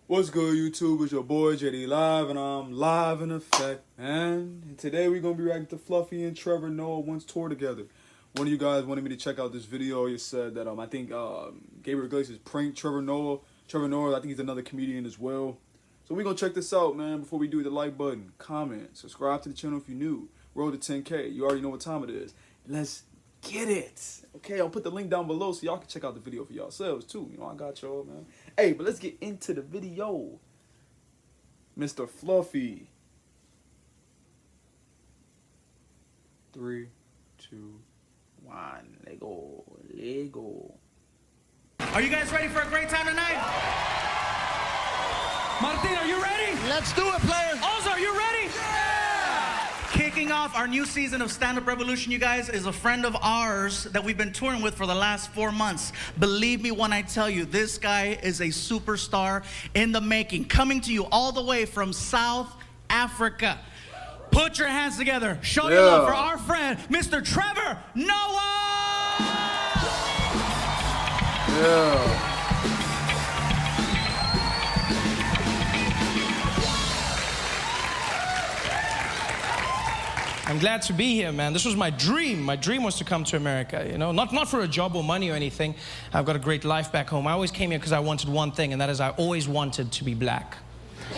What's good, YouTube? It's your boy JD Live, and I'm live in effect, man. And today we're gonna be reacting to Fluffy and Trevor Noah once toured together. One of you guys wanted me to check out this video. You said that I think Gabriel Iglesias pranked Trevor Noah. Trevor Noah, I think he's another comedian as well. So we're gonna check this out, man. Before we do, the like button, comment, subscribe to the channel if you're new. Roll to 10K. You already know what time it is. Let's get it. Okay, I'll put the link down below so y'all can check out the video for yourselves too. You know, I got y'all, man. Hey, but let's get into the video. Mr. Fluffy. 3, 2, 1. Lego. Lego. Are you guys ready for a great time tonight? Martin, are you ready? Let's do it, players. Ozo, are you ready? Yeah! Kicking off our new season of Stand Up Revolution, you guys, is a friend of ours that we've been touring with for the last 4 months. Believe me when I tell you, this guy is a superstar in the making. Coming to you all the way from South Africa. Put your hands together. Show your love for our friend, Mr. Trevor Noah! Yeah. I'm glad to be here, man. This was my dream. My dream was to come to America, you know, not for a job or money or anything. I've got a great life back home. I always came here because I wanted one thing, and that is I always wanted to be black.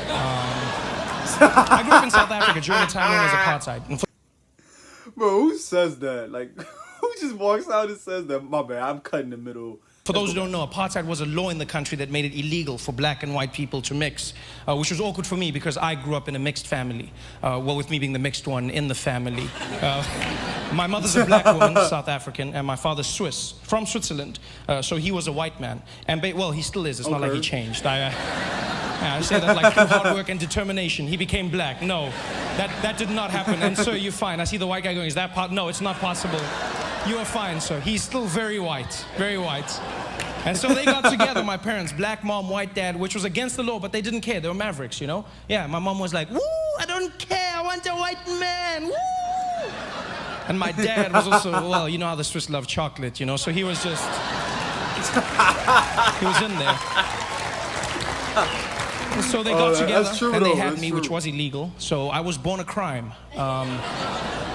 I grew up in South Africa during the time when there was apartheid. Bro, who says that? Like, who just walks out and says that? My bad, I'm cutting the middle. For those who don't know, apartheid was a law in the country that made it illegal for black and white people to mix, which was awkward for me because I grew up in a mixed family. Well, with me being the mixed one in the family. My mother's a black woman, South African, and my father's Swiss, from Switzerland. So he was a white man. And, well, he still is. It's not like he changed. I say that like through hard work and determination, he became black. No, that did not happen. And sir, you're fine. I see the white guy going, is that part? No, it's not possible. You are fine, sir. He's still very white, very white. And so they got together, my parents, black mom, white dad, which was against the law, but they didn't care. They were mavericks, you know? Yeah, my mom was like, woo, I don't care, I want a white man, woo! And my dad was also, well, you know how the Swiss love chocolate, you know? So he was just, he was in there. And so they got together, and they had me, which was illegal. So I was born a crime.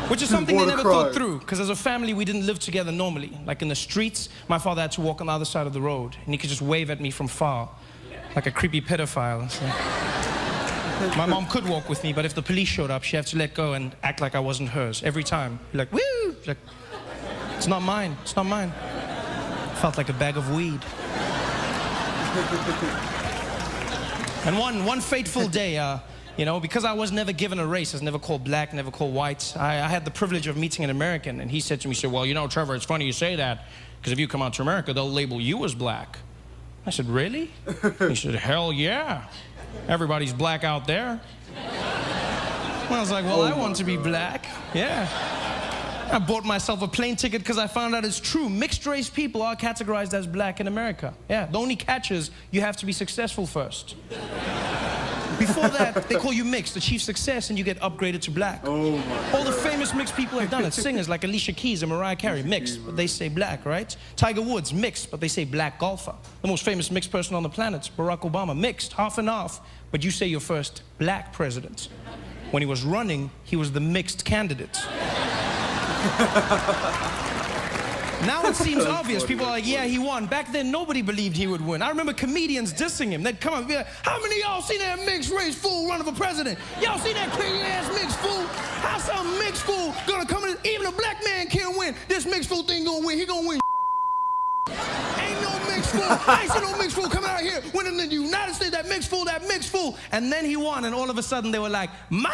Which is something they never thought through, because as a family, we didn't live together normally. Like in the streets, my father had to walk on the other side of the road, and he could just wave at me from far, like a creepy pedophile. So my mom could walk with me, but if the police showed up, she had to let go and act like I wasn't hers every time. Like, woo! Like, it's not mine, it's not mine. Felt like a bag of weed. And one fateful day, you know, because I was never given a race, I was never called black, never called white, I had the privilege of meeting an American, and he said to me, well, you know, Trevor, it's funny you say that, because if you come out to America, they'll label you as black. I said, really? He said, hell yeah. Everybody's black out there. And I was like, well, I want to be black. Yeah. I bought myself a plane ticket because I found out it's true. Mixed race people are categorized as black in America. Yeah, the only catch is you have to be successful first. Before that, they call you mixed, achieve success, and you get upgraded to black. Oh my All the famous mixed people have done it. Singers like Alicia Keys and Mariah Carey, mixed, but they say black, right? Tiger Woods, mixed, but they say black golfer. The most famous mixed person on the planet, Barack Obama, mixed, half and half, but you say your first black president. When he was running, he was the mixed candidate. Now it seems obvious. People are like, yeah, he won. Back then, nobody believed he would win. I remember comedians dissing him. They'd come up and be like, how many of y'all seen that mixed race fool running for president? Y'all seen that crazy-ass mixed fool? How some mixed fool gonna come in? Even a black man can't win. This mixed fool thing gonna win. He gonna win. Ain't no mixed fool. I ain't seen no mixed fool coming out here winning in the United States. That mixed fool, that mixed fool. And then he won, and all of a sudden they were like, my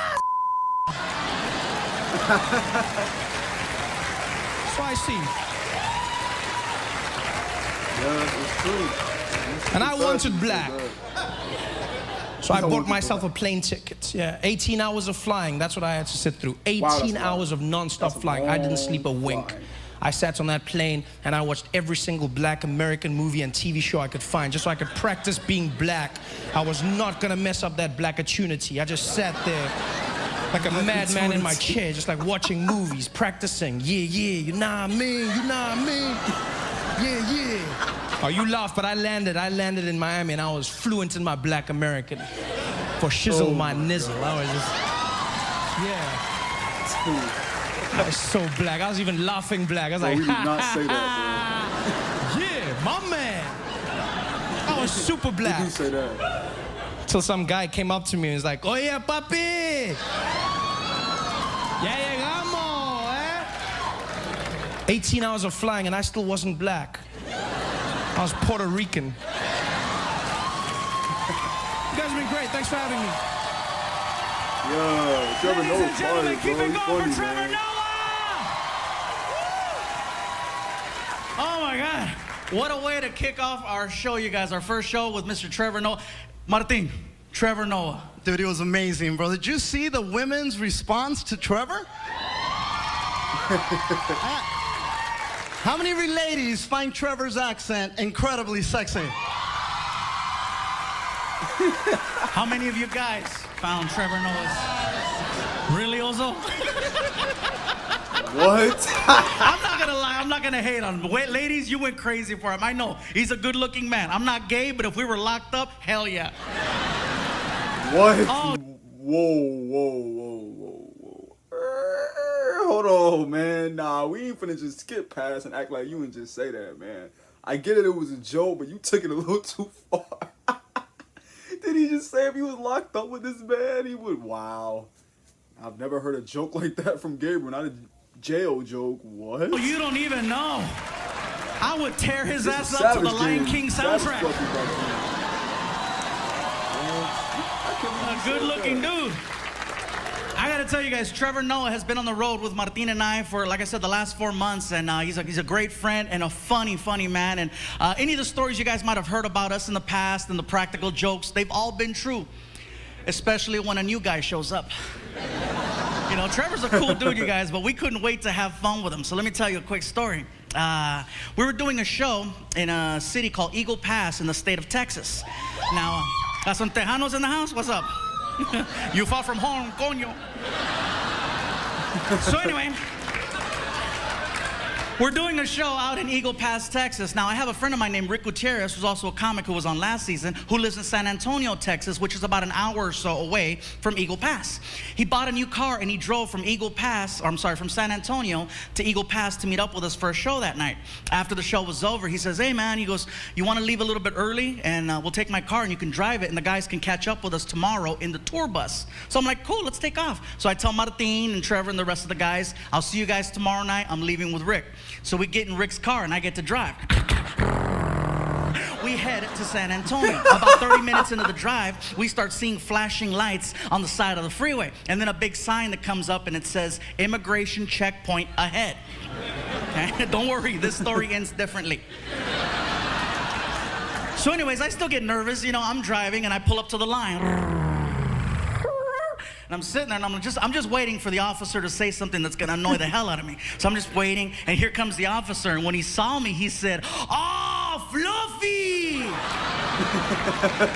So I see. Yeah, it's true. And I wanted black. So I bought myself a plane ticket. Yeah, 18 hours of flying. That's what I had to sit through. 18 hours of non-stop flying. I didn't sleep a wink. I sat on that plane and I watched every single black American movie and TV show I could find just so I could practice being black. I was not gonna mess up that black opportunity. I just sat there like a madman in my chair, just like watching movies, practicing. Yeah, yeah, you know what I mean, you know what I mean? Oh, you laugh, but I landed in Miami and I was fluent in my Black American. For shizzle my nizzle. I was just, I was so black. I was even laughing black. I was like, we did not say that, yeah, my man. I was super black. bro. You say that. Till some guy came up to me and was like, oye, papi. Ya llegamos, eh? 18 hours of flying and I still wasn't black. I was Puerto Rican. You guys have been great. Thanks for having me. Yeah, Trevor Noah. Ladies and gentlemen, keep it going for Trevor man. Noah! Oh my God. What a way to kick off our show, you guys. Our first show with Mr. Trevor Noah. Martin, Trevor Noah. Dude, it was amazing, bro. Did you see the women's response to Trevor? How many ladies find Trevor's accent incredibly sexy? How many of you guys found Trevor Noah's? Really, Ozo? What? I'm not gonna lie, I'm not gonna hate on him. Wait, ladies, you went crazy for him. I know, he's a good-looking man. I'm not gay, but if we were locked up, hell yeah. What? Oh. Whoa. Hold on, man. Nah, we ain't finna just skip past and act like you and just say that, man. I get it was a joke, but you took it a little too far. Did he just say if he was locked up with this man, he would? Wow. I've never heard a joke like that from Gabriel, not a jail joke. What? Oh, you don't even know. I would tear his This ass is up to the Savage Lion King. King Savage soundtrack. fucking back then. A good-looking dude. I gotta tell you guys, Trevor Noah has been on the road with Martin and I for, like I said, the last 4 months, and he's a great friend and a funny man. And any of the stories you guys might have heard about us in the past and the practical jokes, they've all been true, especially when a new guy shows up. You know, Trevor's a cool dude, you guys, but we couldn't wait to have fun with him. So let me tell you a quick story. We were doing a show in a city called Eagle Pass in the state of Texas. Now, got some Tejanos in the house? What's up? You far from home, coño. So anyway, we're doing a show out in Eagle Pass, Texas. Now, I have a friend of mine named Rick Gutierrez, who's also a comic who was on last season, who lives in San Antonio, Texas, which is about an hour or so away from Eagle Pass. He bought a new car and he drove from from San Antonio to Eagle Pass to meet up with us for a show that night. After the show was over, he says, hey man, he goes, you want to leave a little bit early and we'll take my car and you can drive it and the guys can catch up with us tomorrow in the tour bus. So I'm like, cool, let's take off. So I tell Martin and Trevor and the rest of the guys, I'll see you guys tomorrow night. I'm leaving with Rick. So we get in Rick's car and I get to drive. We head to San Antonio. About 30 minutes into the drive, we start seeing flashing lights on the side of the freeway. And then a big sign that comes up and it says, immigration checkpoint ahead. Okay? Don't worry, this story ends differently. So anyways, I still get nervous. You know, I'm driving and I pull up to the line. And I'm sitting there and I'm just waiting for the officer to say something that's gonna annoy the hell out of me. So I'm just waiting, and here comes the officer, and when he saw me, he said, "Oh, Fluffy!"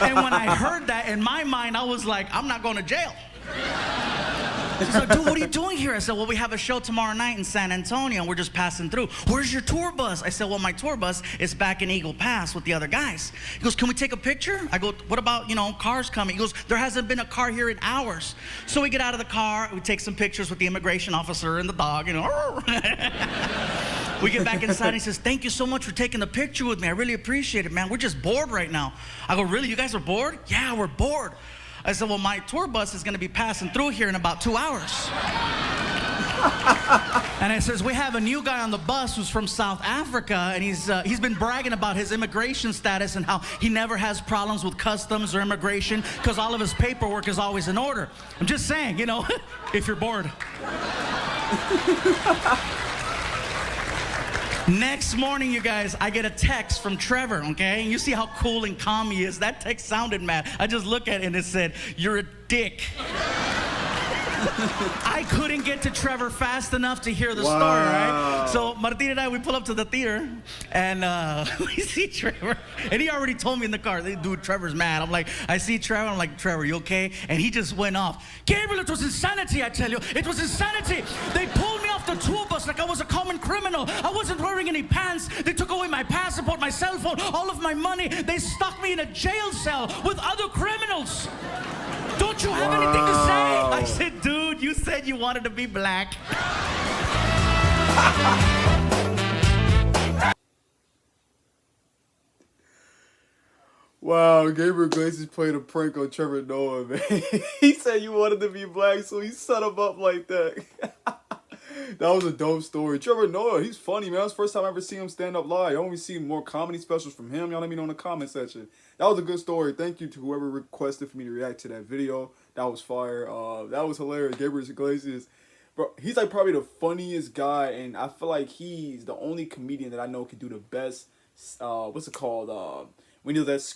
And when I heard that, in my mind, I was like, I'm not going to jail. He's like, dude, what are you doing here? I said, well, we have a show tomorrow night in San Antonio, and we're just passing through. Where's your tour bus? I said, well, my tour bus is back in Eagle Pass with the other guys. He goes, can we take a picture? I go, what about, cars coming? He goes, there hasn't been a car here in hours. So we get out of the car, we take some pictures with the immigration officer and the dog, We get back inside and he says, thank you so much for taking the picture with me. I really appreciate it, man. We're just bored right now. I go, really? You guys are bored? Yeah, we're bored. I said, well, my tour bus is going to be passing through here in about 2 hours. And I says, we have a new guy on the bus who's from South Africa, and he's been bragging about his immigration status and how he never has problems with customs or immigration because all of his paperwork is always in order. I'm just saying, if you're bored. Next morning, you guys, I get a text from Trevor, okay? And you see how cool and calm he is. That text sounded mad. I just look at it and it said, you're a dick. I couldn't get to Trevor fast enough to hear the story, right? So Martin and I, we pull up to the theater, and we see Trevor. And he already told me in the car, dude, Trevor's mad. I see Trevor, I'm like, Trevor, you okay? And he just went off. Gabriel, it was insanity, I tell you. It was insanity. They pulled me off off the tour bus like I was a common criminal. I wasn't wearing any pants. They took away my passport, my cell phone, all of my money. They stuck me in a jail cell with other criminals. Don't you have anything to say? I said, dude, you said you wanted to be black. Wow, Gabriel Iglesias played a prank on Trevor Noah, man. He said you wanted to be black, so he set him up like that. That was a dope story. Trevor Noah, he's funny, man. That's the first time I ever seen him stand up live. I only see more comedy specials from him. Y'all let me know in the comment section. That was a good story. Thank you to whoever requested for me to react to that video. That was fire. That was hilarious. Gabriel Iglesias, bro, he's like probably the funniest guy, and I feel like he's the only comedian that I know can do the best. What's it called? When you do that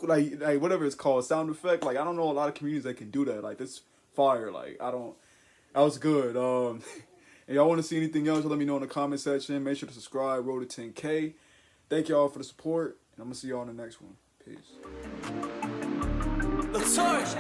like whatever it's called, sound effect. Like I don't know a lot of comedians that can do that. Like this fire. Like I don't. That was good. If y'all want to see anything else, let me know in the comment section. Make sure to subscribe. Road to 10K. Thank y'all for the support, and I'm gonna see y'all in the next one. Peace. The torch.